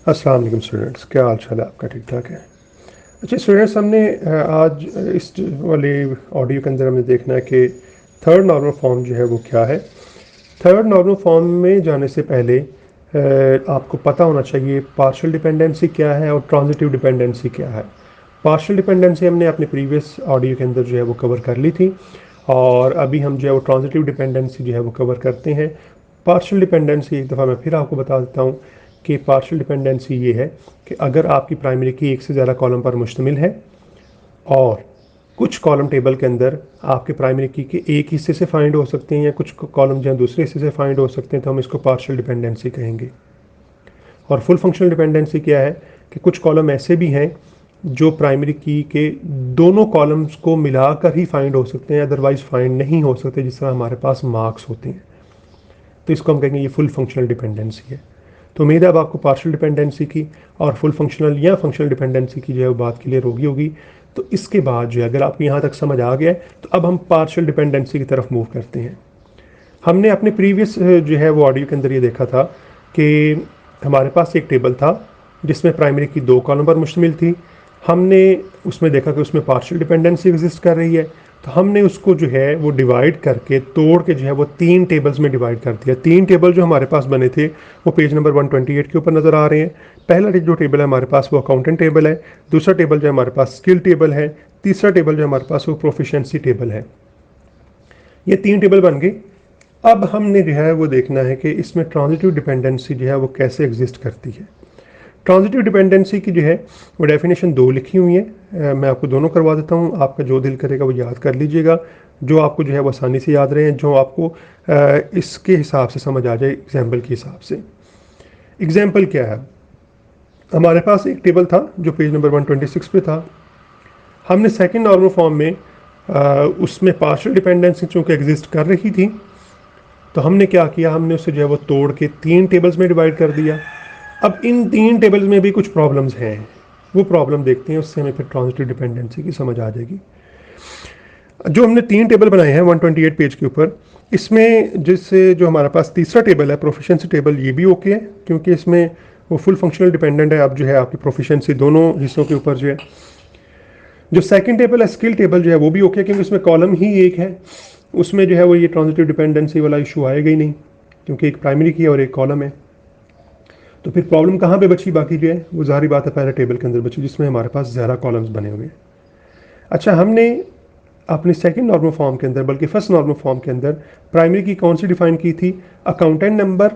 अस्सलाम वालेकुम स्टूडेंट्स, क्या हाल चाल है आपका? ठीक ठाक है। अच्छा स्टूडेंट्स, हमने आज इस वाले ऑडियो के अंदर हमें देखना है कि थर्ड नॉर्मल फॉर्म जो है वो क्या है। थर्ड नॉर्मल फॉर्म में जाने से पहले आपको पता होना चाहिए पार्शियल डिपेंडेंसी क्या है और ट्रांजिटिव डिपेंडेंसी क्या है। पार्शियल डिपेंडेंसी हमने अपने प्रीवियस ऑडियो के अंदर जो है वो कवर कर ली थी, और अभी हम जो है वो ट्रांजिटिव डिपेंडेंसी जो है वो कवर करते हैं। पार्शियल डिपेंडेंसी एक दफ़ा मैं फिर आपको बता देता हूँ कि पार्शियल डिपेंडेंसी ये है कि अगर आपकी प्राइमरी की एक से ज़्यादा कॉलम पर मुश्तमिल है और कुछ कॉलम टेबल के अंदर आपके प्राइमरी की के एक हिस्से से फाइंड हो सकते हैं या कुछ कॉलम जो है दूसरे हिस्से से फाइंड हो सकते हैं, तो हम इसको पार्शियल डिपेंडेंसी कहेंगे। और फुल फंक्शनल डिपेंडेंसी क्या है कि कुछ कॉलम ऐसे भी हैं जो प्राइमरी की के दोनों कॉलम्स को मिलाकर ही फाइंड हो सकते हैं, अदरवाइज फाइंड नहीं हो सकते, जिस तरह हमारे पास मार्क्स होते हैं। तो इसको हम कहेंगे ये फुल फंक्शनल डिपेंडेंसी है। तो उम्मीद है अब आपको पार्शियल डिपेंडेंसी की और फुल फंक्शनल या फंक्शनल डिपेंडेंसी की जो है बात क्लियर होगी। तो इसके बाद जो है अगर आपको यहाँ तक समझ आ गया है तो अब हम पार्शियल डिपेंडेंसी की तरफ मूव करते हैं। हमने अपने प्रीवियस जो है वो ऑडियो के अंदर ये देखा था कि हमारे पास एक टेबल था जिसमें प्राइमरी की दो कॉलम पर मुश्तमिल थी। हमने उसमें देखा कि उसमें पार्शियल डिपेंडेंसी एग्जिस्ट कर रही है, तो हमने उसको जो है वो डिवाइड करके तोड़ के जो है वो तीन टेबल्स में डिवाइड कर दिया। तीन टेबल जो हमारे पास बने थे वो पेज नंबर 128 के ऊपर नज़र आ रहे हैं। पहला जो टेबल है हमारे पास वो अकाउंटेंट टेबल है, दूसरा टेबल जो हमारे पास स्किल टेबल है, तीसरा टेबल जो हमारे पास वो प्रोफिशिएंसी टेबल है। ये तीन टेबल बन गए। अब हमने जो है वो देखना है कि इसमें ट्रांजिटिव डिपेंडेंसी जो है वो कैसे एग्जिस्ट करती है। ट्रांजिटिव डिपेंडेंसी की जो है वो डेफिनेशन दो लिखी हुई है, मैं आपको दोनों करवा देता हूँ। आपका जो दिल करेगा वो याद कर लीजिएगा, जो आपको जो है वो आसानी से याद रहे, जो आपको इसके हिसाब से समझ आ जाए एग्जाम्पल के हिसाब से। एग्जाम्पल क्या है, हमारे पास एक टेबल था जो पेज नंबर 126 पे था। हमने सेकंड नॉर्मल फॉर्म में उसमें पार्शियल डिपेंडेंसी चूँकि एग्जिस्ट कर रही थी, तो हमने क्या किया, हमने उसे जो है वो तोड़ के तीन टेबल्स में डिवाइड कर दिया। अब इन तीन टेबल्स में भी कुछ प्रॉब्लम्स हैं, वो प्रॉब्लम देखते हैं, उससे हमें फिर ट्रांजिटिव डिपेंडेंसी की समझ आ जाएगी। जो हमने तीन टेबल बनाए हैं 128 पेज के ऊपर, इसमें जिससे जो हमारे पास तीसरा टेबल है प्रोफिशिएंसी टेबल, ये भी ओके है क्योंकि इसमें वो फुल फंक्शनल डिपेंडेंट है। अब जो है आपकी प्रोफिशिएंसी दोनों हिस्सों के ऊपर जो है। जो सेकंड टेबल है स्किल टेबल जो है वो भी ओके है क्योंकि उसमें कॉलम ही एक है, उसमें जो है वो ये ट्रांजिटिव डिपेंडेंसी वाला इशू आएगा ही नहीं क्योंकि एक प्राइमरी की और एक कॉलम है। तो फिर प्रॉब्लम कहाँ पे बची, बाकी जो है वो ज़ाहिर बात है पहले टेबल के अंदर बची जिसमें हमारे पास ज़्यादा कॉलम्स बने हुए हैं। अच्छा, हमने अपने सेकंड नॉर्मल फॉर्म के अंदर, बल्कि फर्स्ट नॉर्मल फॉर्म के अंदर प्राइमरी की कौन सी डिफाइन की थी, अकाउंटेंट नंबर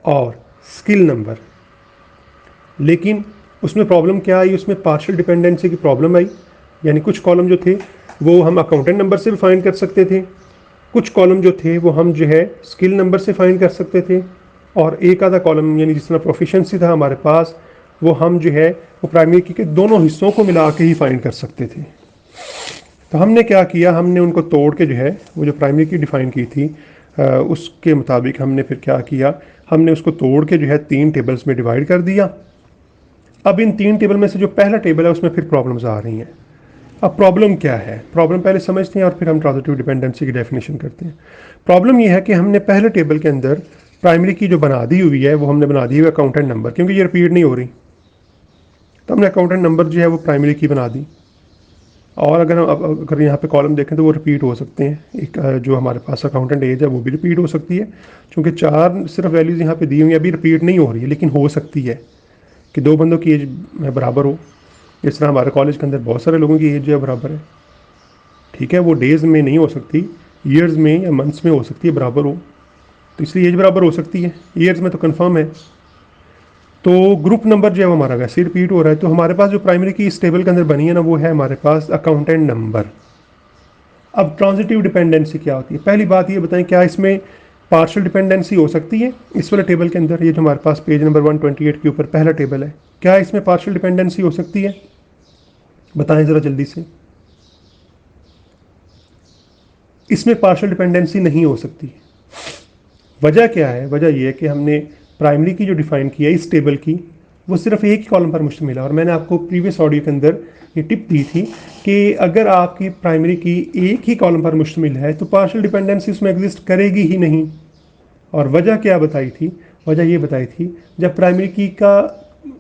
और स्किल नंबर। लेकिन उसमें प्रॉब्लम क्या आई, उसमें पार्शियल डिपेंडेंसी की प्रॉब्लम आई। यानी कुछ कॉलम जो थे वो हम अकाउंटेंट नंबर से भी फाइंड कर सकते थे, कुछ कॉलम जो थे वो हम जो है स्किल नंबर से फाइंड कर सकते थे, और एक आधा कॉलम यानी जिस तरह प्रोफिशिएंसी था हमारे पास वो हम जो है वो प्राइमरी की के दोनों हिस्सों को मिला के ही फाइंड कर सकते थे। तो हमने क्या किया, हमने उनको तोड़ के जो है वो जो प्राइमरी की डिफ़ाइन की थी उसके मुताबिक हमने फिर क्या किया, हमने उसको तोड़ के जो है तीन टेबल्स में डिवाइड कर दिया। अब इन तीन टेबल में से जो पहला टेबल है उसमें फिर प्रॉब्लम्स आ रही हैं। अब प्रॉब्लम क्या है, प्रॉब्लम पहले समझते हैं और फिर हम ट्रांजिटिव डिपेंडेंसी की डेफिनेशन करते हैं। प्रॉब्लम यह है कि हमने पहले टेबल के अंदर प्राइमरी की जो बना दी हुई है वो हमने बना दी हुई है अकाउंटेंट नंबर, क्योंकि ये रिपीट नहीं हो रही, तो हमने अकाउंटेंट नंबर जो है वो प्राइमरी की बना दी। और अगर यहाँ पे कॉलम देखें तो वो रिपीट हो सकते हैं। एक जो हमारे पास अकाउंटेंट एज है वो भी रिपीट हो सकती है, क्योंकि चार सिर्फ वैल्यूज़ यहाँ पे दी हुई हैं, अभी रिपीट नहीं हो रही है, लेकिन हो सकती है कि दो बंदों की एज में बराबर हो। जिस तरह हमारे कॉलेज के अंदर बहुत सारे लोगों की एज जो है बराबर है, ठीक है, वो डेज़ में नहीं हो सकती, ईयर्स में या मंथ्स में हो सकती है, बराबर हो, तो इसलिए एज बराबर हो सकती है। ईयर्स में तो कन्फर्म है। तो ग्रुप नंबर जो है वो हमारा वैसे ही रिपीट हो रहा है। तो हमारे पास जो प्राइमरी की इस टेबल के अंदर बनी है ना, वो है हमारे पास अकाउंटेंट नंबर। अब ट्रांजिटिव डिपेंडेंसी क्या होती है, पहली बात ये बताएं, क्या इसमें पार्शियल डिपेंडेंसी हो सकती है? इस वाले टेबल के अंदर, ये जो हमारे पास पेज नंबर 128 के ऊपर पहला टेबल है, क्या इसमें पार्शियल डिपेंडेंसी हो सकती है? बताएं ज़रा जल्दी से। इसमें पार्शियल डिपेंडेंसी नहीं हो सकती। वजह क्या है? वजह यह है कि हमने प्राइमरी की जो डिफाइन किया इस टेबल की, वो सिर्फ एक ही कॉलम पर मुश्तमिल है। और मैंने आपको प्रीवियस ऑडियो के अंदर ये टिप दी थी कि अगर आपकी प्राइमरी की एक ही कॉलम पर मुश्तमिल है तो पार्शियल डिपेंडेंसी उसमें एग्जिस्ट करेगी ही नहीं। और वजह क्या बताई थी? वजह ये बताई थी, जब प्राइमरी की का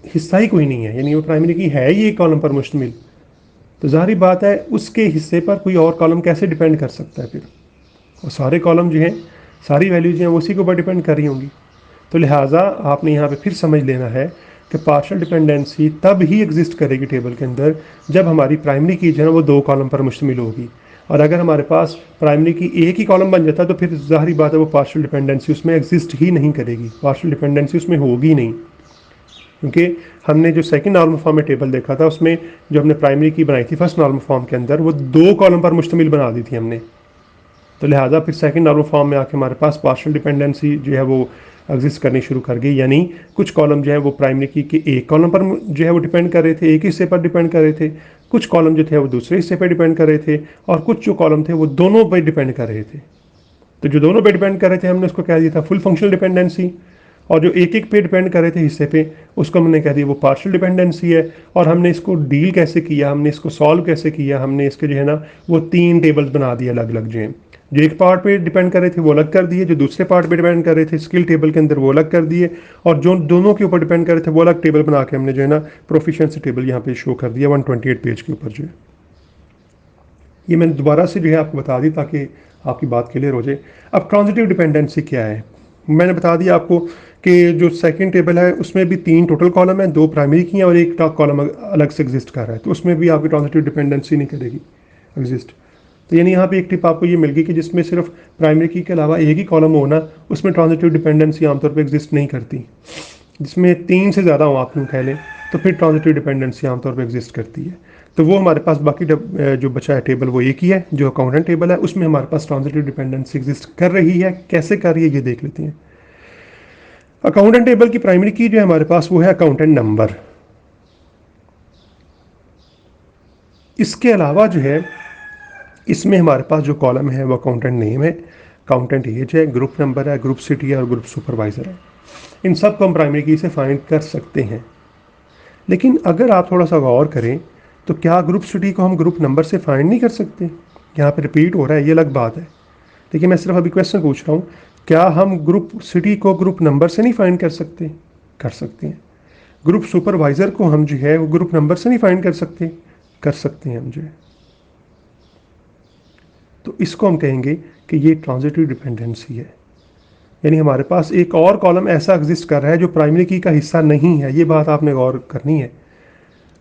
हिस्सा ही कोई नहीं है, यानी वो प्राइमरी की है ही एक कॉलम पर मुश्तमिल, तो ज़ाहिर बात है उसके हिस्से पर कोई और कॉलम कैसे डिपेंड कर सकता है फिर। और सारे कॉलम जो हैं, सारी वैल्यूज हैं, वो उसी के ऊपर डिपेंड कर रही होंगी। तो लिहाजा आपने यहाँ पे फिर समझ लेना है कि पार्शियल डिपेंडेंसी तब ही एग्जिस्ट करेगी टेबल के अंदर जब हमारी प्राइमरी की जो है वो 2 कॉलम पर मुश्तमिल होगी। और अगर हमारे पास प्राइमरी की एक ही कॉलम बन जाता है तो फिर ज़ाहिर बात है वो पार्शियल डिपेंडेंसी उसमें एग्जिस्ट ही नहीं करेगी, पार्शियल डिपेंडेंसी उसमें होगी नहीं। क्योंकि हमने जो सेकंड नॉर्मल फॉर्म में टेबल देखा था उसमें जो हमने प्राइमरी की बनाई थी फर्स्ट नॉर्मल फॉर्म के अंदर, वो 2 कॉलम पर मुश्तमिल बना दी थी हमने। तो लिहाजा फिर सेकंड नॉर्मल फॉर्म में आके हमारे पास पार्शियल डिपेंडेंसी जो है वो एग्जिस्ट करनी शुरू कर गई, यानी कुछ कॉलम जो है वो प्राइमरी की के एक कॉलम पर जो है वो डिपेंड कर रहे थे, एक हिस्से पर डिपेंड कर रहे थे, कुछ कॉलम जो थे वो दूसरे हिस्से पर डिपेंड कर रहे थे, और कुछ जो कॉलम थे वो दोनों पर डिपेंड कर रहे थे। तो जो दोनों पे डिपेंड कर रहे थे हमने उसको कह दिया था फुल फंक्शनल डिपेंडेंसी, और जो एक एक पे डिपेंड कर रहे थे हिस्से पे उसको हमने कह दिया वो पार्शियल डिपेंडेंसी है। और हमने इसको डील कैसे किया, हमने इसको सॉल्व कैसे किया, हमने इसके जो है ना वो 3 टेबल्स बना दिए अलग अलग, जो एक पार्ट पे डिपेंड कर रहे थे वो अलग कर दिए, जो दूसरे पार्ट पे डिपेंड कर रहे थे स्किल टेबल के अंदर वो अलग कर दिए, और जो दोनों के ऊपर डिपेंड कर रहे थे वो अलग टेबल बना के हमने जो है ना प्रोफिशिएंसी टेबल यहाँ पे शो कर दिया 128 पेज के ऊपर जो है। ये मैंने दोबारा से जो है आपको बता दी ताकि आपकी बात क्लियर हो जाए। अब ट्रांजिटिव डिपेंडेंसी क्या है, मैंने बता दिया आपको कि जो सेकंड टेबल है उसमें भी 3 टोटल कॉलम है, 2 प्राइमरी की हैं और एक कॉलम अलग से एग्जिस्ट कर रहा है, तो उसमें भी आपकी ट्रांजिटिव डिपेंडेंसी नहीं करेगी एग्जिस्ट। तो यानी यहाँ पे एक टिप आपको ये मिल गई कि जिसमें सिर्फ प्राइमरी की के अलावा एक ही कॉलम हो ना, उसमें ट्रांजिटिव डिपेंडेंसी आमतौर पर एग्जिस्ट नहीं करती। जिसमें 3 से ज़्यादा हो आप यूँ कह लें तो फिर ट्रांजिटिव डिपेंडेंसी आमतौर पर एग्जिस्ट करती है। तो वो हमारे पास बाकी जो बचा है टेबल वो एक ही है, जो अकाउंटेंट टेबल है उसमें हमारे पास ट्रांजिटिव डिपेंडेंसी एग्जिस्ट कर रही है। कैसे कर रही है ये देख लेते हैं। अकाउंटेंट टेबल की प्राइमरी की जो है हमारे पास वो है अकाउंटेंट नंबर। इसके अलावा जो है इसमें हमारे पास जो कॉलम है वो अकाउंटेंट नेम है, अकाउंटेंट एज है, ग्रुप नंबर है, ग्रुप सिटी है और ग्रुप सुपरवाइज़र है। इन सब को हम प्राइमरी की से फाइंड कर सकते हैं। लेकिन अगर आप थोड़ा सा गौर करें तो क्या ग्रुप सिटी को हम ग्रुप नंबर से फाइंड नहीं कर सकते? यहाँ पे रिपीट हो रहा है, ये अलग बात है, लेकिन मैं सिर्फ अभी क्वेश्चन पूछ रहा हूँ, क्या हम ग्रुप सिटी को ग्रुप नंबर से नहीं फाइंड कर सकते? कर सकते हैं। ग्रुप सुपरवाइज़र को हम जो है वो ग्रुप नंबर से नहीं फाइंड कर सकते? कर सकते हैं हम जो है। तो इसको हम कहेंगे कि ये ट्रांजिटिव डिपेंडेंसी है, यानी हमारे पास एक और कॉलम ऐसा एग्जिस्ट कर रहा है जो प्राइमरी की का हिस्सा नहीं है। ये बात आपने गौर करनी है।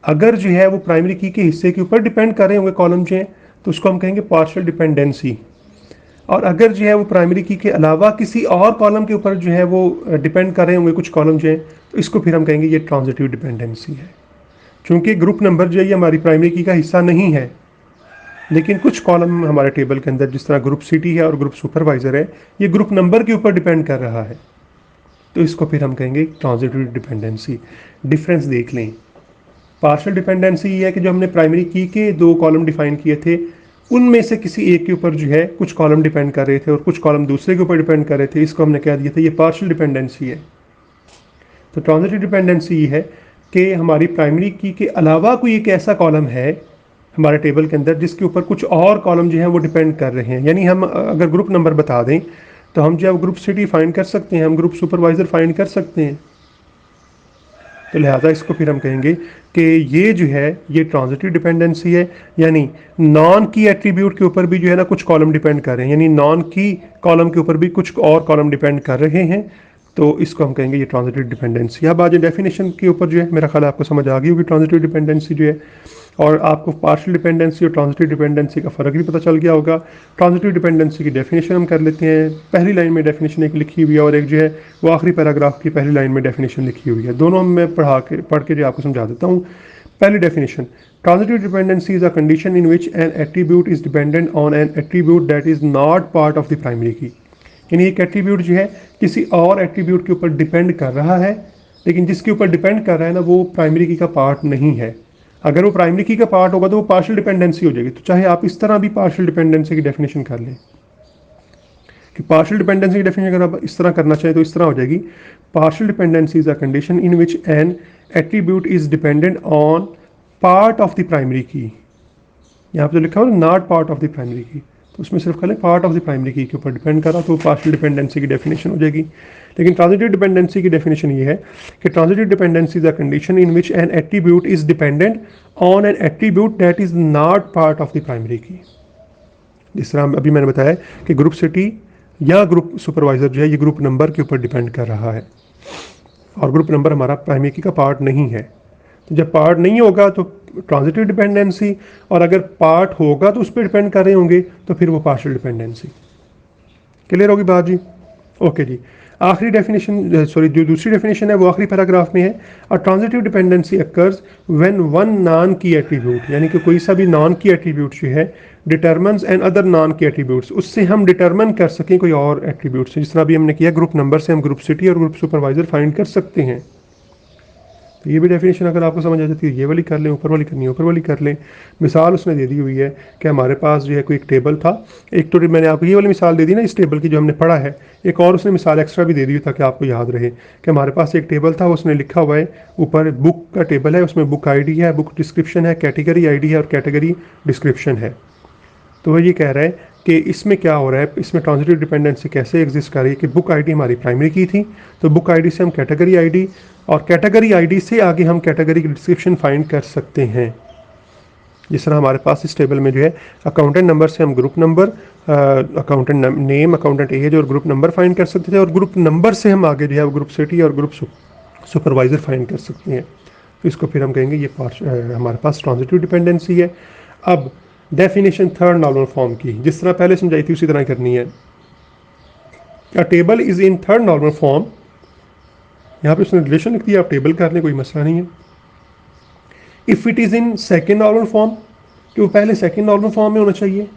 अगर जो है वो प्राइमरी की के हिस्से के ऊपर डिपेंड कर रहे होंगे कॉलम जो है तो उसको हम कहेंगे पार्शियल डिपेंडेंसी। और अगर जो है वो प्राइमरी की के अलावा किसी और कॉलम के ऊपर जो है वो डिपेंड कर रहे होंगे कुछ कॉलम जो है, तो इसको फिर हम कहेंगे ये ट्रांजिटिव डिपेंडेंसी है। चूँकि ग्रुप नंबर जो है ये हमारी प्राइमरी की का हिस्सा नहीं है, लेकिन कुछ कॉलम हमारे टेबल के अंदर जिस तरह ग्रुप सिटी है और ग्रुप सुपरवाइज़र है ये ग्रुप नंबर के ऊपर डिपेंड कर रहा है, तो इसको फिर हम कहेंगे ट्रांजिटिव डिपेंडेंसी। डिफरेंस देख लें। पार्शियल डिपेंडेंसी ये है कि जो हमने प्राइमरी की के 2 कॉलम डिफाइन किए थे उनमें से किसी एक के ऊपर जो है कुछ कॉलम डिपेंड कर रहे थे और कुछ कॉलम दूसरे के ऊपर डिपेंड कर रहे थे, इसको हमने कह दिया था ये पार्शियल डिपेंडेंसी है। तो ट्रांजिटिव डिपेंडेंसी ये है कि हमारी प्राइमरी की के अलावा कोई एक ऐसा कॉलम है हमारे टेबल के अंदर जिसके ऊपर कुछ और कॉलम जो है वो डिपेंड कर रहे हैं। यानी हम अगर ग्रुप नंबर बता दें तो हम जो है ग्रुप सिटी फाइंड कर सकते हैं, हम ग्रुप सुपरवाइज़र फाइंड कर सकते हैं। तो लिहाजा इसको फिर हम कहेंगे कि ये जो है ये ट्रांजिटिव डिपेंडेंसी है, यानी नॉन की एट्रीब्यूट के ऊपर भी जो है ना कुछ कॉलम डिपेंड कर रहे हैं, यानी नॉन की कॉलम के ऊपर भी कुछ और कॉलम डिपेंड कर रहे हैं, तो इसको हम कहेंगे ये ट्रांजिटिव डिपेंडेंसी। अब आज डेफिनेशन के ऊपर जो है मेरा ख्याल आपको समझ आ गई होगी ट्रांजिटिव डिपेंडेंसी जो है, और आपको पार्शियल डिपेंडेंसी और ट्रांजिटिव डिपेंडेंसी का फ़र्क भी पता चल गया होगा। ट्रांजिटिव डिपेंडेंसी की डेफिनेशन हम कर लेते हैं। पहली लाइन में डेफिनेशन एक लिखी हुई है और एक जो है वो आखिरी पैराग्राफ की पहली लाइन में डेफिनेशन लिखी हुई है। दोनों मैं पढ़ के जो आपको समझा देता हूँ। पहली definition, transitive dependency is a condition in which N attribute is dependent on N attribute that is not part of the primary की। यानी एक एट्रीब्यूट जो है किसी और एट्रीब्यूट के ऊपर डिपेंड कर रहा है, लेकिन जिसके ऊपर डिपेंड कर रहा है ना वो प्राइमरी की का पार्ट नहीं है। अगर वो प्राइमरी की का पार्ट होगा तो वो पार्शियल डिपेंडेंसी हो जाएगी। तो चाहे आप इस तरह भी पार्शियल डिपेंडेंसी की डेफिनेशन कर लें कि पार्शियल डिपेंडेंसी की डेफिनेशन अगर आप इस तरह करना चाहें तो इस तरह हो जाएगी, partial dependency is a condition in which N attribute is dependent on part of the primary की। यहाँ पर जो लिखा हुआ ना not part of the primary की, तो उसमें सिर्फ खाली पार्ट ऑफ द प्राइमरी की के ऊपर डिपेंड कर रहा, तो पार्शियल डिपेंडेंसी की डेफिनेशन हो जाएगी। लेकिन ट्रांजिटिव डिपेंडेंसी की डेफिनेशन ये है कि transitive dependency is a condition in which N attribute is dependent on N attribute that is not part of the primary की। जिस तरह अभी मैंने बताया कि ग्रुप सिटी या ग्रुप सुपरवाइजर जो है ये ग्रुप नंबर के ऊपर डिपेंड कर रहा है, और ग्रुप नंबर हमारा प्राइमरी की का पार्ट नहीं है। तो जब पार्ट नहीं होगा तो ट्रांजिटिव डिपेंडेंसी, और अगर पार्ट होगा तो उस पर डिपेंड कर रहे होंगे तो फिर वो पार्शियल डिपेंडेंसी। क्लियर होगी बात जी? ओके जी। आखिरी डेफिनेशन, सॉरी, जो दूसरी डेफिनेशन है वो आखिरी पैराग्राफ में है। और transitive dependency occurs when one non key attribute, यानी कि कोई सा भी नॉन की एट्रीब्यूट जो है determines and other non key attributes, उससे हम डिटरमिन कर सकें कोई और एट्रीब्यूट से। जिस तरह अभी हमने किया ग्रुप नंबर से हम ग्रुप सिटी और ग्रुप सुपरवाइजर फाइंड कर सकते हैं। तो ये भी डेफिनेशन अगर आपको समझ आ जाती है, ये वाली कर लें, ऊपर वाली करनी है ऊपर वाली कर लें। मिसाल उसने दे दी हुई है कि हमारे पास जो है कोई एक टेबल था, एक तो मैंने आपको ये वाली मिसाल दे दी ना इस टेबल की जो हमने पढ़ा है, एक और उसने मिसाल एक्स्ट्रा भी दे दी ताकि आपको याद रहे कि हमारे पास एक टेबल था, उसने लिखा हुआ है ऊपर बुक का टेबल है, उसमें बुक आईडी है, बुक डिस्क्रिप्शन है, कैटेगरी आईडी है और कैटेगरी डिस्क्रिप्शन है। तो वह ये कह रहा है कि इसमें क्या हो रहा है, इसमें ट्रांजिटिव डिपेंडेंसी कैसे एग्जिस्ट कर रही है कि बुक आईडी हमारी प्राइमरी की थी, तो बुक आईडी से हम कैटेगरी आईडी, और कैटेगरी आईडी से आगे हम कैटेगरी की डिस्क्रिप्शन फाइंड कर सकते हैं। जिस तरह हमारे पास इस टेबल में जो है अकाउंटेंट नंबर से हम group number, accountant name, accountant age और ग्रुप नंबर फाइंड कर सकते थे, और ग्रुप नंबर से हम आगे जो है ग्रुप सिटी और ग्रुप सुपरवाइजर फाइंड कर सकते हैं। तो इसको फिर हम कहेंगे ये हमारे पास ट्रांजिटिव डिपेंडेंसी है। अब डेफिनेशन थर्ड नॉर्मल फॉर्म की, जिस तरह पहले समझाई थी उसी तरह करनी है। अ table is in third normal form, यहाँ पे उसने रिलेशन लिख दिया, आप टेबल कर लें, कोई मसला नहीं है। If it is in second normal form, कि वो पहले सेकेंड नॉर्मल फॉर्म में होना चाहिए,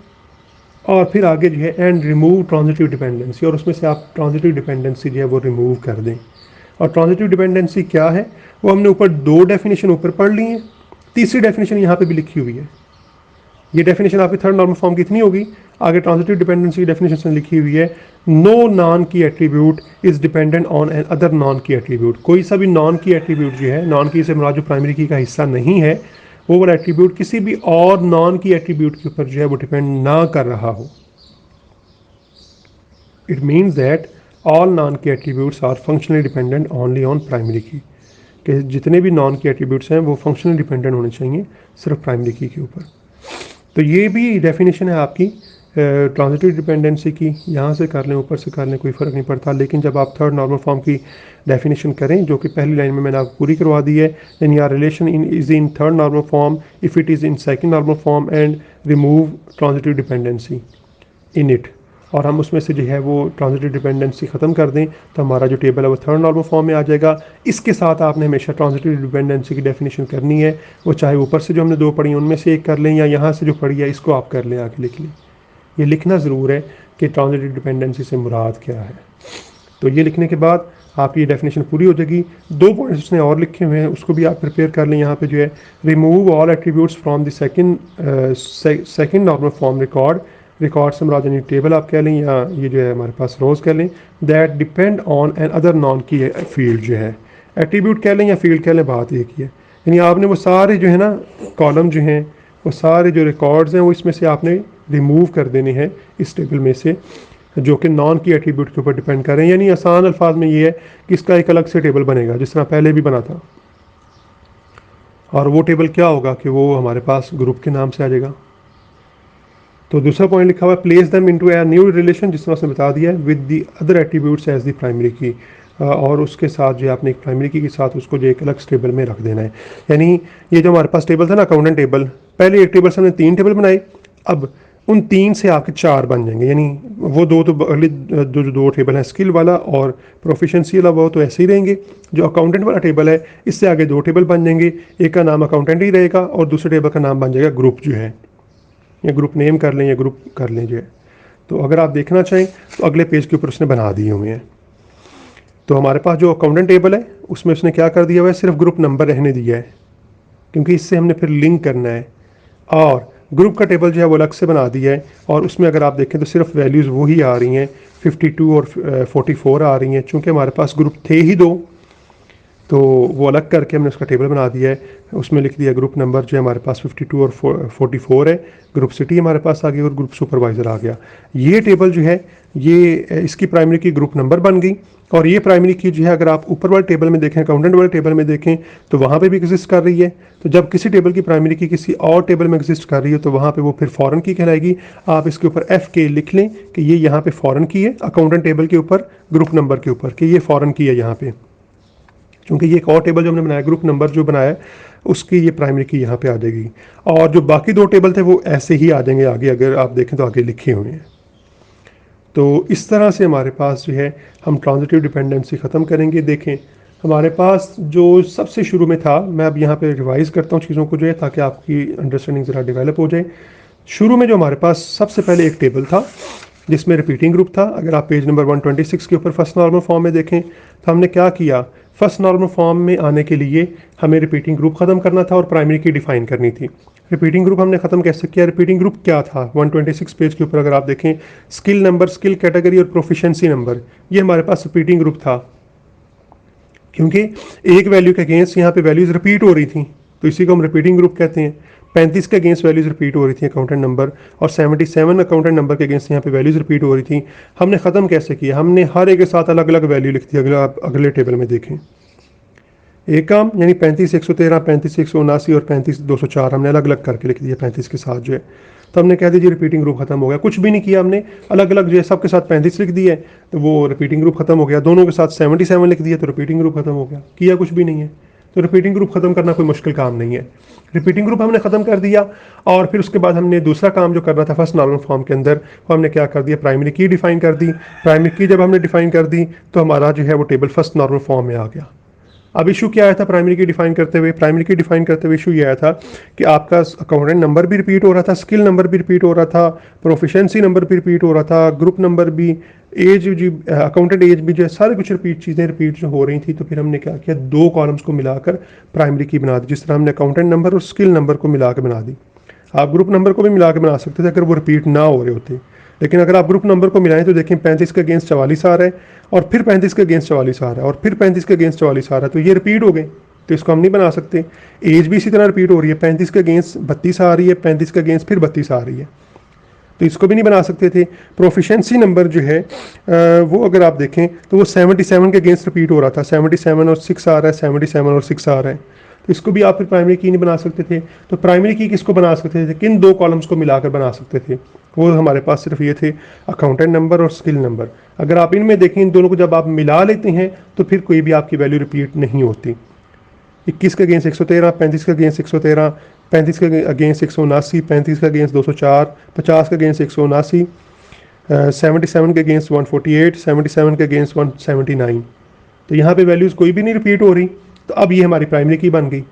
और फिर आगे जो है एंड रिमूव ट्रांजिटिव डिपेंडेंसी, और उसमें से आप ट्रांजिटिव डिपेंडेंसी जो है वो रिमूव कर दें। और ट्रांजिटिव डिपेंडेंसी क्या है वो हमने ऊपर दो डेफिनेशन ऊपर पढ़ ली हैं, तीसरी डेफिनेशन यहाँ पे भी लिखी हुई है। ये डेफिनेशन आपकी थर्ड नॉर्मल फॉर्म की इतनी होगी, आगे ट्रांजिटिव डिपेंडेंसी की डेफिनेशन लिखी हुई है, no non key attribute is dependent on an other non key attribute. कोई सा भी नॉन की एट्रीब्यूट जो है, नॉन की से मुराद जो प्राइमरी की का हिस्सा नहीं है, वो वाला एट्रीब्यूट किसी भी और नॉन की एट्रीब्यूट के ऊपर जो है वो डिपेंड ना कर रहा हो। It means that all non key attributes are functionally dependent only on primary key, कि जितने भी नॉन की एट्रीब्यूट्स हैं वो फंक्शनली डिपेंडेंट होने चाहिए सिर्फ प्राइमरी की के ऊपर। तो ये भी डेफिनेशन है आपकी ट्रांजिटिव डिपेंडेंसी की, यहाँ से कर लें ऊपर से कर लें कोई फ़र्क नहीं पड़ता। लेकिन जब आप थर्ड नॉर्मल फॉर्म की डेफिनेशन करें, जो कि पहली लाइन में मैंने आपको पूरी करवा दी है, देन यार relation in is in third normal form if it is in second normal form and remove transitive dependency in it, और हम उसमें से जो है वो ट्रांजिटिव डिपेंडेंसी ख़त्म कर दें तो हमारा जो टेबल है वो थर्ड नॉर्मल फॉर्म में आ जाएगा। इसके साथ आपने हमेशा ट्रांजिटिव डिपेंडेंसी की डेफिनेशन करनी है, वो चाहे ऊपर से जो हमने दो पढ़ी उनमें से एक कर लें, या यहाँ से जो पढ़ी है इसको आप कर लें, आगे लिख लें। ये लिखना ज़रूर है कि ट्रांजिटिव डिपेंडेंसी से मुराद क्या है। तो ये लिखने के बाद आप ये डेफिनेशन पूरी हो जाएगी। दो पॉइंट्स उसने और लिखे हुए हैं, उसको भी आप प्रिपेयर कर लें। यहाँ पे जो है remove all attributes from the second normal form record से मुराद यानी टेबल आप कह लें, या ये जो है हमारे पास रोज़ कह लें, that depend on an other non की फील्ड जो है, एट्रीब्यूट कह लें या फील्ड कह लें, बात एक ही है। यानी आपने वो सारे जो है ना कॉलम जो हैं, वो सारे जो रिकॉर्ड्स हैं वो इसमें से आपने रिमूव कर देने हैं इस टेबल में से, जो कि नॉन की एट्रीब्यूट के ऊपर डिपेंड करें। यानी आसान अल्फाज में ये है कि इसका एक अलग से टेबल बनेगा जिस तरह पहले भी बना था, और वो टेबल क्या होगा कि वो हमारे पास ग्रुप के नाम से आ जाएगा। तो दूसरा पॉइंट लिखा हुआ है place them into a new relation, जिस तरह उसने बता दिया है, with the other attributes as the primary key, और उसके साथ जो आपने एक प्राइमरी की के साथ उसको जो एक अलग टेबल में रख देना है। यानी ये जो हमारे पास टेबल था ना अकाउंटेंट टेबल, पहले एक टेबल से हमने 3 टेबल बनाए, अब उन 3 से आपके 4 बन जाएंगे। यानी वो दो तो अगले जो 2 टेबल हैं स्किल वाला और प्रोफिशेंसी वाला, वो तो ऐसे ही रहेंगे। जो अकाउंटेंट वाला टेबल है इससे आगे 2 टेबल बन जाएंगे, एक का नाम अकाउंटेंट ही रहेगा और दूसरे टेबल का नाम बन जाएगा ग्रुप जो है, या ग्रुप नेम कर लें या ग्रुप कर लें जो है। तो अगर आप देखना चाहें तो अगले पेज के ऊपर उसने बना दिए हुए हैं। तो हमारे पास जो अकाउंटेंट टेबल है उसमें उसने क्या कर दिया हुआ है, सिर्फ ग्रुप नंबर रहने दिया है, क्योंकि इससे हमने फिर लिंक करना है। और ग्रुप का टेबल जो है वो अलग से बना दिया है, और उसमें अगर आप देखें तो सिर्फ वैल्यूज़ वही आ रही हैं, 52 और 44 आ रही हैं। चूँकि हमारे पास ग्रुप थे ही 2, तो वो अलग करके हमने उसका टेबल बना दिया है। उसमें लिख दिया ग्रुप नंबर जो है हमारे पास 52 और 44 है, ग्रुप सिटी हमारे पास आ गया और ग्रुप सुपरवाइज़र आ गया। ये टेबल जो है ये इसकी प्राइमरी की ग्रुप नंबर बन गई। और ये प्राइमरी की जो है अगर आप ऊपर वाले टेबल में देखें, अकाउंटेंट वाले टेबल में देखें, तो वहाँ पे भी एग्जिस्ट कर रही है। तो जब किसी टेबल की प्राइमरी की किसी और टेबल में एग्जिस्ट कर रही है तो वहाँ पे वो फिर फॉरेन की कहलाएगी। आप इसके ऊपर FK लिख लें कि ये यहाँ पे फॉरेन की है, अकाउंटेंट टेबल के ऊपर ग्रुप नंबर के ऊपर कि ये फॉरेन की है यहाँ पे, क्योंकि ये एक और टेबल जो हमने बनाया ग्रुप नंबर जो बनाया है उसकी ये प्राइमरी की यहाँ पे आ जाएगी। और जो बाकी दो टेबल थे वो ऐसे ही आ जाएंगे आगे, अगर आप देखें तो आगे लिखे हुए हैं। तो इस तरह से हमारे पास जो है हम ट्रांजिटिव डिपेंडेंसी ख़त्म करेंगे। देखें हमारे पास जो सबसे शुरू में था, मैं अब यहाँ पे रिवाइज़ करता हूँ चीज़ों को जो है ताकि आपकी अंडरस्टैंडिंग ज़रा डेवलप हो जाए। शुरू में जो हमारे पास सबसे पहले एक टेबल था जिसमें रिपीटिंग ग्रुप था। अगर आप पेज नंबर 126 के ऊपर फर्स्ट नॉर्मल फॉर्म में देखें तो हमने क्या किया, फर्स्ट नॉर्मल फॉर्म में आने के लिए हमें रिपीटिंग ग्रुप ख़त्म करना था और प्राइमरी की डिफाइन करनी थी। रिपीटिंग ग्रुप हमने ख़त्म कैसे किया, रिपीटिंग ग्रुप क्या था 126 पेज के ऊपर अगर आप देखें, स्किल नंबर, स्किल कैटेगरी और प्रोफिशिएंसी नंबर, ये हमारे पास रिपीटिंग ग्रुप था। क्योंकि एक वैल्यू के अगेंस्ट यहाँ पे वैल्यूज़ रिपीट हो रही थी तो इसी को हम रिपीटिंग ग्रुप कहते हैं। 35 के अगेंस्ट वैल्यूज़ रिपीट हो रही थी अकाउंटेंट नंबर, और 77 अकाउंटेंट नंबर के अगेंस्ट यहाँ पे वैल्यूज़ रिपीट हो रही थी। हमने ख़त्म कैसे किया, हमने हर एक के साथ अलग अलग वैल्यू लिख दी। अगला आप अगले टेबल में देखें एक काम, यानी 35 113, 35 179 और 35 204 हमने अलग अलग करके लिख दिया 35 के साथ जो है। तो हमने कह दीजिए रिपीटिंग ग्रुप खत्म हो गया, कुछ भी नहीं किया हमने, अलग अलग जो है सबके साथ 35 लिख दिए तो वो रिपीटिंग ग्रुप खत्म हो गया। दोनों के साथ 77 लिख दिया तो रिपीटिंग ग्रुप खत्म हो गया, किया कुछ भी नहीं है। तो रिपीटिंग ग्रुप खत्म करना कोई मुश्किल काम नहीं है। रिपीटिंग ग्रुप हमने खत्म कर दिया और फिर उसके बाद हमने दूसरा काम जो करना था फर्स्ट नॉर्मल फॉर्म के अंदर, वो हमने क्या कर दिया, प्राइमरी की डिफाइन कर दी। प्राइमरी की जब हमने डिफाइन कर दी तो हमारा जो है वो टेबल फर्स्ट नॉर्मल फॉर्म में आ गया। अब इशू क्या आया था प्राइमरी की डिफाइन करते हुए, प्राइमरी की डिफाइन करते हुए इशू ये आया था कि आपका अकाउंटेंट नंबर भी रिपीट हो रहा था, स्किल नंबर भी रिपीट हो रहा था, प्रोफिशिएंसी नंबर भी रिपीट हो रहा था, ग्रुप नंबर भी, एज जी, अकाउंटेंट एज भी, जो है सारे कुछ चीज़ें रिपीट जो हो रही थी। तो फिर हमने क्या किया, दो कॉलम्स को मिलाकर प्राइमरी की बना दी, जिस तरह हमने अकाउंटेंट नंबर और स्किल नंबर को मिला के बना दी। आप ग्रुप नंबर को भी मिला के बना सकते थे अगर वो रिपीट ना हो रहे होते, लेकिन अगर आप ग्रुप नंबर को मिलाएं तो देखें 35 के अगेंस्ट 44 आ रहा है और फिर 35 के अगेंस्ट 44 आ रहा है और फिर 35 के अगेंस्ट 44 आ रहा है, तो ये रिपीट हो गए, तो इसको हम नहीं बना सकते। एज भी इसी तरह रिपीट हो रही है, 35 के अगेंस्ट 32 आ रही है, 35 के अगेंस्ट फिर 32 आ रही है, तो इसको भी नहीं बना सकते थे। प्रोफिशिएंसी नंबर जो है वो अगर आप देखें तो वो 77 के अगेंस्ट रिपीट हो रहा था, 77 और 6 आ रहा है, 77 और 6 आ रहा है, तो इसको भी आप फिर प्राइमरी की नहीं बना सकते थे। तो प्राइमरी की किसको बना सकते थे, किन दो कॉलम्स को मिलाकर बना सकते थे, वो हमारे पास सिर्फ ये थे, अकाउंटेंट नंबर और स्किल नंबर। अगर आप इनमें देखें, इन दोनों को जब आप मिला लेते हैं तो फिर कोई भी आपकी वैल्यू रिपीट नहीं होती। 21 के अगेंस्ट 113, 35 के अगेंस्ट 113, 35 के अगेंस्ट 179, 35 के अगेंस्ट 204, 50 के अगेंस्ट 179, 77 के अगेंस्ट 148, 77 के अगेंस्ट 179। तो यहाँ पे वैल्यूज़ कोई भी नहीं रिपीट हो रही, तो अब ये हमारी प्राइमरी की बन गई।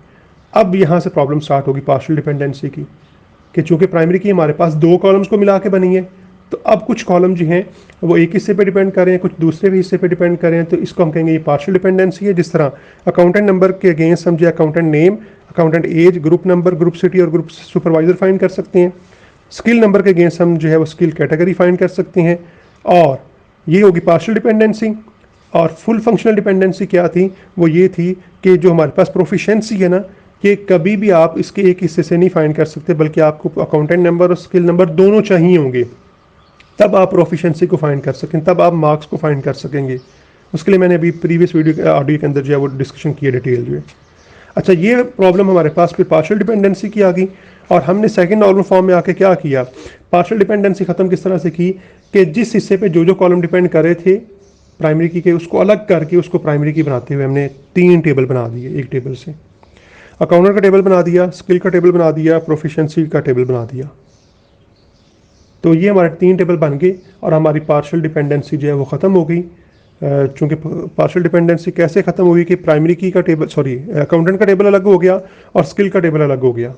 अब यहाँ से प्रॉब्लम स्टार्ट होगी पार्शियल डिपेंडेंसी की, कि चूँकि प्राइमरी की हमारे पास दो कॉलम्स को मिला के बनी है, तो अब कुछ कॉलम जो हैं वो एक हिस्से पे डिपेंड कर रहे हैं, कुछ दूसरे भी हिस्से पे डिपेंड कर रहे हैं, तो इसको हम कहेंगे ये पार्शियल डिपेंडेंसी है। जिस तरह अकाउंटेंट नंबर के अगेंस्ट समझे accountant name, accountant age, group number, group city और ग्रुप सुपरवाइजर फाइंड कर सकते हैं। स्किल नंबर के अगेंस्ट हम जो है वो स्किल कैटेगरी फाइंड कर सकते हैं, और ये होगी पार्शियल डिपेंडेंसी। और फुल फंक्शनल डिपेंडेंसी क्या थी, वो ये थी कि जो हमारे पास प्रोफिशिएंसी है ना, कि कभी भी आप इसके एक हिस्से से नहीं फाइंड कर सकते, बल्कि आपको अकाउंटेंट नंबर और स्किल नंबर दोनों चाहिए होंगे, तब आप प्रोफिशिएंसी को फाइंड कर सकें, तब आप मार्क्स को फाइंड कर सकेंगे। उसके लिए मैंने अभी प्रीवियस वीडियो ऑडियो के अंदर जो है वो डिस्कशन किया डिटेल जो है। अच्छा, ये प्रॉब्लम हमारे पास फिर पार्शियल डिपेंडेंसी की आ गई, और हमने सेकंड नॉर्मल फॉर्म में आके क्या किया, पार्शियल डिपेंडेंसी ख़त्म किस तरह से की कि जिस हिस्से पे जो जो कॉलम डिपेंड कर रहे थे प्राइमरी की के, उसको अलग करके उसको प्राइमरी की बनाते हुए हमने 3 टेबल बना दिए। एक टेबल से अकाउंटेंट का टेबल बना दिया, स्किल का टेबल बना दिया, प्रोफिशिएंसी का टेबल बना दिया। तो ये हमारे 3 टेबल बन गए और हमारी पार्शियल डिपेंडेंसी जो है वो ख़त्म हो गई। चूँकि पार्शियल डिपेंडेंसी कैसे ख़त्म हुई कि प्राइमरी की का टेबल, सॉरी अकाउंटेंट का टेबल अलग हो गया और स्किल का टेबल अलग हो गया,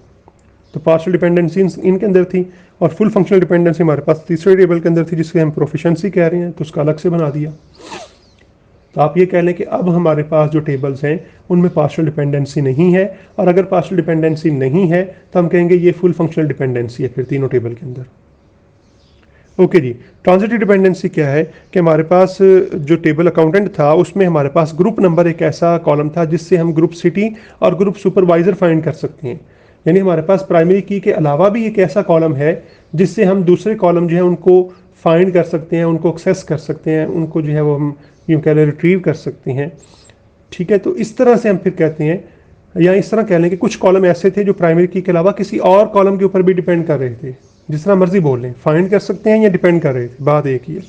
तो पार्शियल डिपेंडेंसी इनके अंदर थी। और फुल फंक्शनल डिपेंडेंसी हमारे पास तीसरे टेबल के अंदर थी, जिसके हम प्रोफिशिएंसी कह रहे हैं, तो उसका अलग से बना दिया। तो आप ये कह लें कि अब हमारे पास जो टेबल्स हैं उनमें पार्शियल डिपेंडेंसी नहीं है, और अगर पार्शियल डिपेंडेंसी नहीं है तो हम कहेंगे ये फुल फंक्शनल डिपेंडेंसी है फिर तीनों टेबल के अंदर। ओके जी, ट्रांजिटिव डिपेंडेंसी क्या है कि हमारे पास जो टेबल अकाउंटेंट था उसमें हमारे पास ग्रुप नंबर एक ऐसा कॉलम था जिससे हम ग्रुप सिटी और ग्रुप सुपरवाइजर फाइंड कर सकते हैं। यानी हमारे पास प्राइमरी की के अलावा भी एक ऐसा कॉलम है जिससे हम दूसरे कॉलम जो है उनको फाइंड कर सकते हैं, उनको एक्सेस कर सकते हैं, उनको जो है वो हम यूँ कह लें रिट्रीव कर सकते हैं। ठीक है, तो इस तरह से हम फिर कहते हैं, या इस तरह कह लें कि कुछ कॉलम ऐसे थे जो प्राइमरी की के अलावा किसी और कॉलम के ऊपर भी डिपेंड कर रहे थे। जिस तरह मर्जी बोल लें, फाइंड कर सकते हैं या डिपेंड कर रहे थे, बात एक ही है।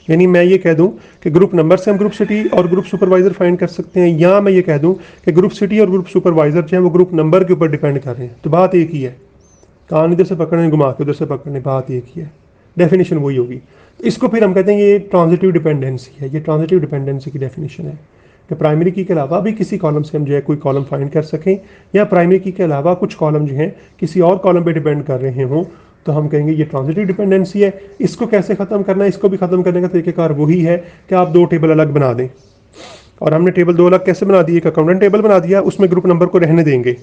यानी मैं ये कह दूं कि ग्रुप नंबर से हम ग्रुप सिटी और ग्रुप सुपरवाइजर फाइंड कर सकते हैं, या मैं ये कह दूं कि ग्रुप सिटी और ग्रुप सुपरवाइजर जो है वो ग्रुप नंबर के ऊपर डिपेंड कर रहे हैं, तो बात एक ही है। कान इधर से पकड़ने, घुमा के उधर से पकड़ने, बात एक ही है, डेफिनेशन वही होगी। इसको फिर हम कहते हैं ये ट्रांजिटिव डिपेंडेंसी है। ये ट्रांजिटिव डिपेंडेंसी की डेफिनेशन है कि प्राइमरी की के अलावा भी किसी कॉलम से हम जो है कोई कॉलम फाइंड कर सकें, या प्राइमरी की के अलावा कुछ कॉलम जो हैं किसी और कॉलम पे डिपेंड कर रहे हों, तो हम कहेंगे ये ट्रांजिटिव डिपेंडेंसी है। इसको कैसे ख़त्म करना है? इसको भी ख़त्म करने का तरीक़ाकार वही है कि आप दो टेबल अलग बना दें। और हमने टेबल दो अलग कैसे बना दिए? एक अकाउंटेंट टेबल बना दिया, उसमें ग्रुप नंबर को रहने देंगे,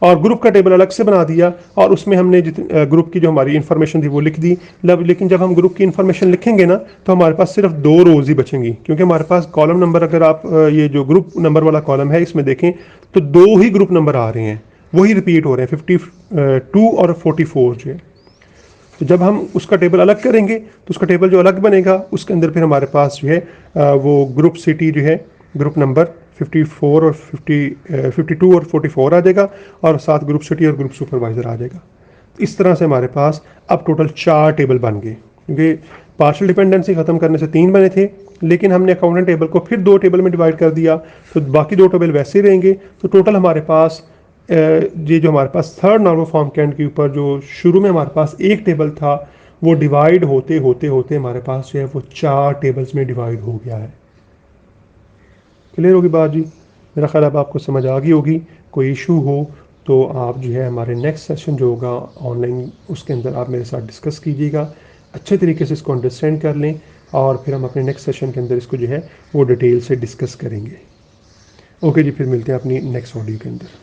और ग्रुप का टेबल अलग से बना दिया और उसमें हमने जितने ग्रुप की जो हमारी इन्फॉर्मेशन थी वो लिख दी। लेकिन जब हम ग्रुप की इन्फॉर्मेशन लिखेंगे ना, तो हमारे पास सिर्फ दो रोज़ ही बचेंगी, क्योंकि हमारे पास कॉलम नंबर, अगर आप ये जो ग्रुप नंबर वाला कॉलम है इसमें देखें तो दो ही ग्रुप नंबर आ रहे हैं, वही रिपीट हो रहे हैं, 52 और 44 जो है। तो जब हम उसका टेबल अलग करेंगे तो उसका टेबल जो अलग बनेगा उसके अंदर फिर हमारे पास जो है वो ग्रुप सिटी जो है ग्रुप नंबर 54 और 52 और 44 आ जाएगा, और साथ ग्रुप सिटी और ग्रुप सुपरवाइज़र आ जाएगा। इस तरह से हमारे पास अब टोटल 4 टेबल बन गए, क्योंकि पार्शियल डिपेंडेंसी ख़त्म करने से 3 बने थे, लेकिन हमने अकाउंटेंट टेबल को फिर 2 टेबल में डिवाइड कर दिया, तो बाकी 2 टेबल वैसे ही रहेंगे। तो टोटल हमारे पास ये जो हमारे पास थर्ड नॉर्मल फॉर्म के एंड के ऊपर जो शुरू में हमारे पास एक टेबल था, वो डिवाइड होते होते होते हमारे पास जो है वो 4 टेबल्स में डिवाइड हो गया है। क्लियर होगी बात जी? मेरा ख्याल अब आपको समझ आ गई होगी। कोई इशू हो तो आप जो है हमारे नेक्स्ट सेशन जो होगा ऑनलाइन, उसके अंदर आप मेरे साथ डिस्कस कीजिएगा, अच्छे तरीके से इसको अंडरस्टैंड कर लें, और फिर हम अपने नेक्स्ट सेशन के अंदर इसको जो है वो डिटेल से डिस्कस करेंगे। ओके जी, फिर मिलते हैं अपनी नेक्स्ट ऑडियो के अंदर।